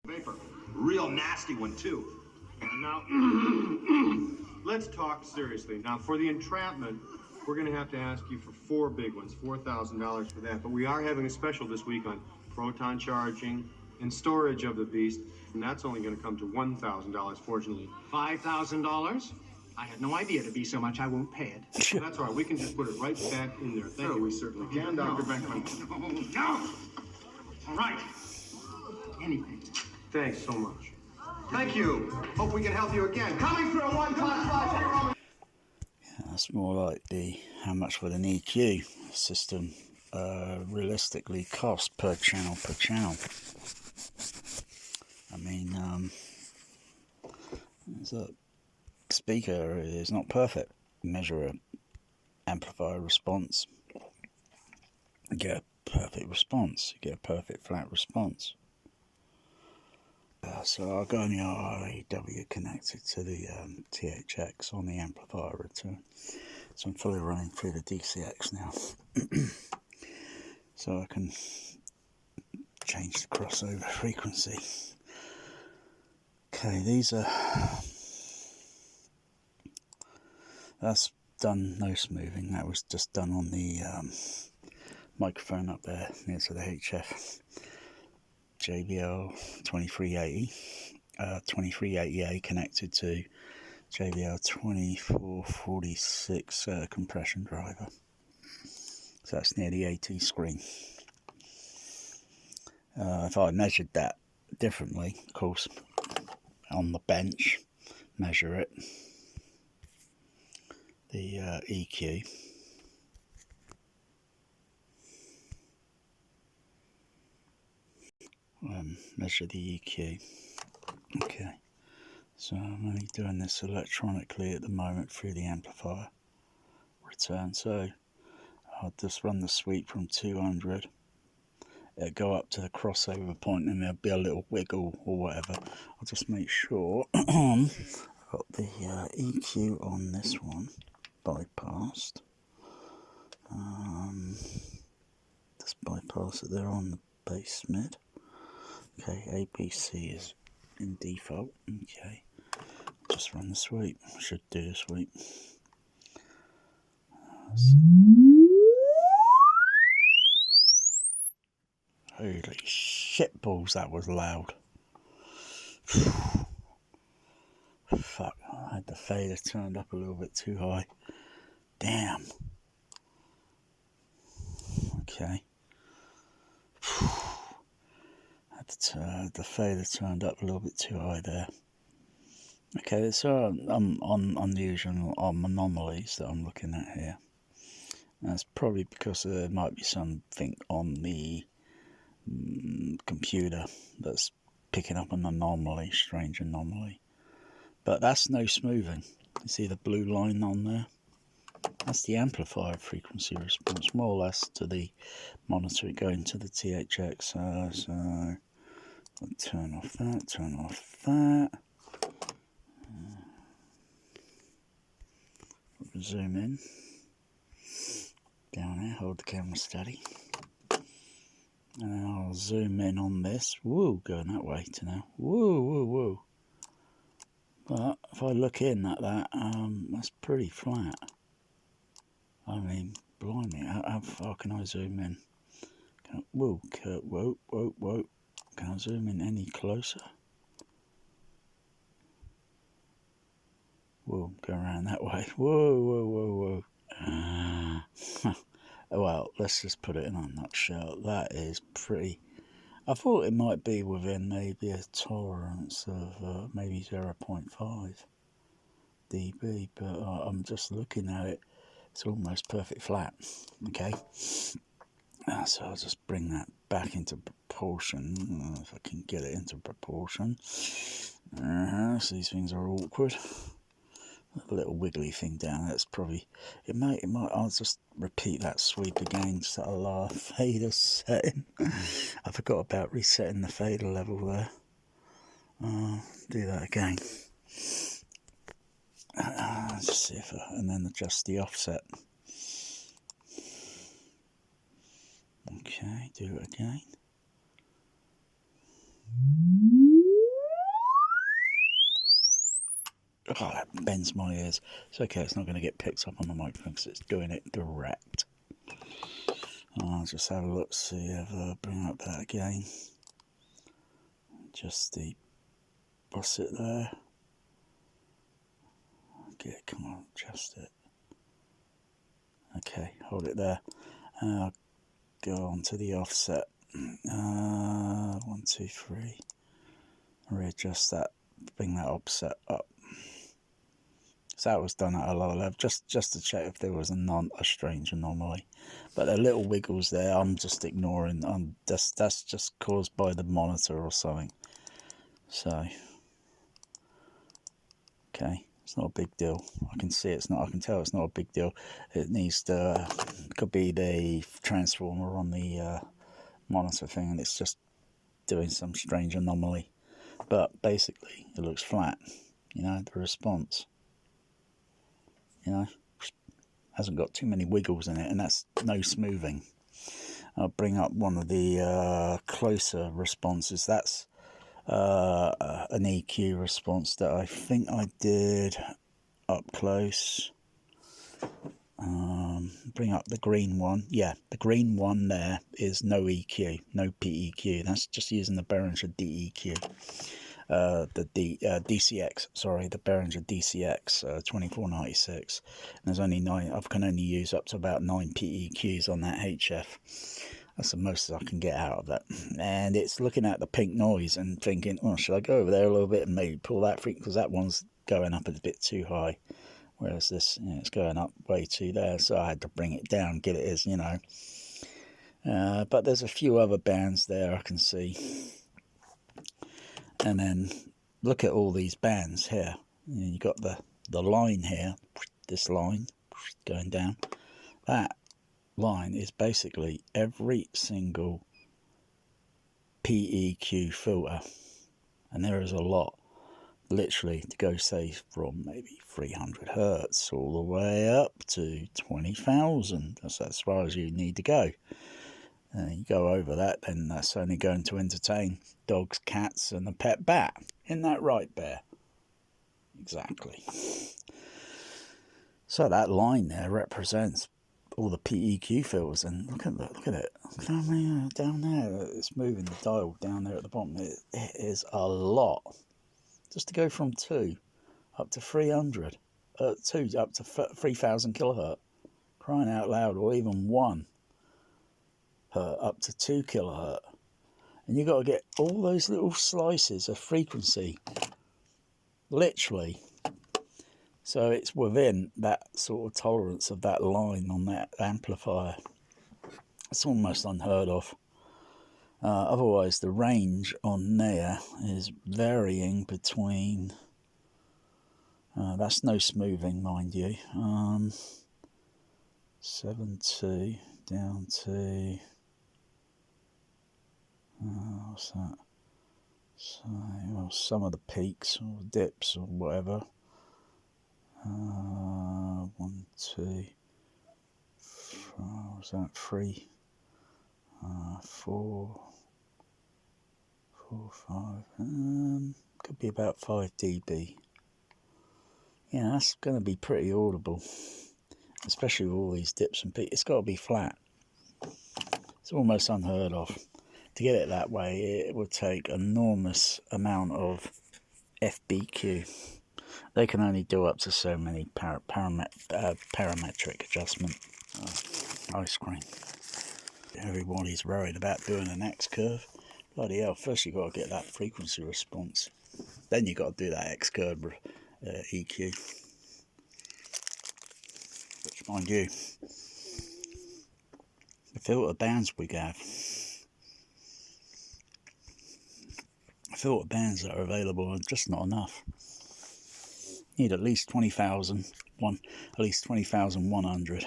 Vapor. Real nasty one, too. Now, let's talk seriously. Now, for the entrapment, we're going to have to ask you for 4 big ones, $4,000 for that. But we are having a special this week on proton charging and storage of the beast, and that's only going to come to $1,000, fortunately. $5,000? I had no idea it'd be so much. I won't pay it. Well, that's all right. We can just put it right back in there. Thank you. We certainly can, Dr. Beckman. No! All right. Anything. Thanks so much. Thank you. Hope we can help you again. Coming through a 1 class 5. Yeah, that's more like the how much would an EQ system realistically cost per channel I mean, the speaker is not perfect. Measure an amplifier response, you get a perfect response, you get a perfect flat response. So I've got an RAW connected to the THX on the amplifier return. So I'm fully running through the DCX now. So I can change the crossover frequency. Okay, these are... That's done no smoothing. That was just done on the microphone up there near to the HF. JBL 2380, 2380A connected to JBL 2446 compression driver. So that's near the AT screen. If I measured that differently, of course, on the bench, measure it, the EQ. Measure the EQ. Okay, so I'm only doing this electronically at the moment through the amplifier return. So I'll just run the sweep from 200. It'll go up to the crossover point and there'll be a little wiggle or whatever. I'll just make sure I've got the EQ on this one bypassed. Just bypass it there on the bass mid. Okay, ABC is in default. Okay, just run the sweep. Should do the sweep. Holy shit balls, that was loud. Fuck, I had the fader turned up a little bit too high. Damn. Okay. The fader turned up a little bit too high there. Okay, so I'm on unusual anomalies that I'm looking at here. That's probably because there might be something on the computer that's picking up an anomaly, strange anomaly. But that's no smoothing. You see the blue line on there? That's the amplifier frequency response, more or less, to the monitor going to the THX. So I'll turn off that, turn off that. Zoom in. Down here, hold the camera steady. And I'll zoom in on this. Woo, going that way to now. Woo, woo, woo. But if I look in at that, that's pretty flat. I mean, blimey, how far can I zoom in? Whoa, whoa, whoa, whoa. Can I zoom in any closer? Whoa, go around that way. Whoa, whoa, whoa, whoa. Well, let's just put it in a nutshell. That is pretty... I thought it might be within maybe a tolerance of maybe 0.5 dB, but I'm just looking at it. It's almost perfect flat. Okay, so I'll just bring that back into proportion, if I can get it into proportion. So these things are awkward. A little wiggly thing down there, that's probably... It might, I'll just repeat that sweep again, just that lower fader setting. I forgot about resetting the fader level there. Do that again. Just see if and then adjust the offset. Okay, do it again. Oh, that bends my ears. It's okay, it's not going to get picked up on the microphone because it's doing it direct. I'll just have a look, see if I bring up that again. Just the boss it there. Okay, come on, adjust it. Okay, hold it there. And I'll go on to the offset. 1, 2, 3. Readjust that, bring that offset up. So that was done at a lower level, just to check if there was a strange anomaly. But the little wiggles there, I'm just ignoring. That's just caused by the monitor or something. So, okay, it's not a big deal. I can see it's not. I can tell it's not a big deal. It needs to. Could be the transformer on the monitor thing, and it's just doing some strange anomaly. But basically, it looks flat. You know, the response. You know, hasn't got too many wiggles in it, and that's no smoothing. I'll bring up one of the closer responses. That's an EQ response that I think I did up close. Bring up the green one. Yeah, the green one there is no EQ, no PEQ. That's just using the Behringer DEQ. The DCX, sorry, the Behringer DCX 2496. And there's only 9. I can only use up to about 9 PEQs on that HF. That's the most I can get out of that. And it's looking at the pink noise and thinking, oh, should I go over there a little bit and maybe pull that frequency, because that one's going up a bit too high, whereas this, you know, it's going up way too there. So I had to bring it down, get it as, you know. But there's a few other bands there I can see. And then look at all these bands here. You got the line here, this line going down. That line is basically every single PEQ filter, and there is a lot. Literally, to go say from maybe 300 hertz all the way up to 20,000. That's as far as you need to go. You go over that, then that's only going to entertain dogs, cats, and a pet bat. Isn't that right, Bear? Exactly. So that line there represents all the PEQ filters, and look at it. Down there, it's moving the dial down there at the bottom. It is a lot. Just to go from 2 up to 300, 2 up to 3,000 kilohertz, crying out loud, or even 1. Up to 2 kilohertz, and you've got to get all those little slices of frequency, literally, so it's within that sort of tolerance of that line on that amplifier. It's almost unheard of. Otherwise, the range on there is varying between, that's no smoothing, mind you, 7.2 down to, what's that? So, well, some of the peaks or dips or whatever. 1, 2, 4, what's that? 3, 4, 5. Could be about 5 dB. Yeah, that's going to be pretty audible, especially with all these dips and peaks. It's got to be flat. It's almost unheard of. To get it that way, it would take enormous amount of FBQ. They can only do up to so many parametric adjustment. Ice cream. Everybody's worried about doing an X curve. Bloody hell, first you've got to get that frequency response. Then you've got to do that X curve EQ. Which, mind you, the filter bands we have, the filter bands that are available are just not enough. You need at least 20,000, at least 20,100.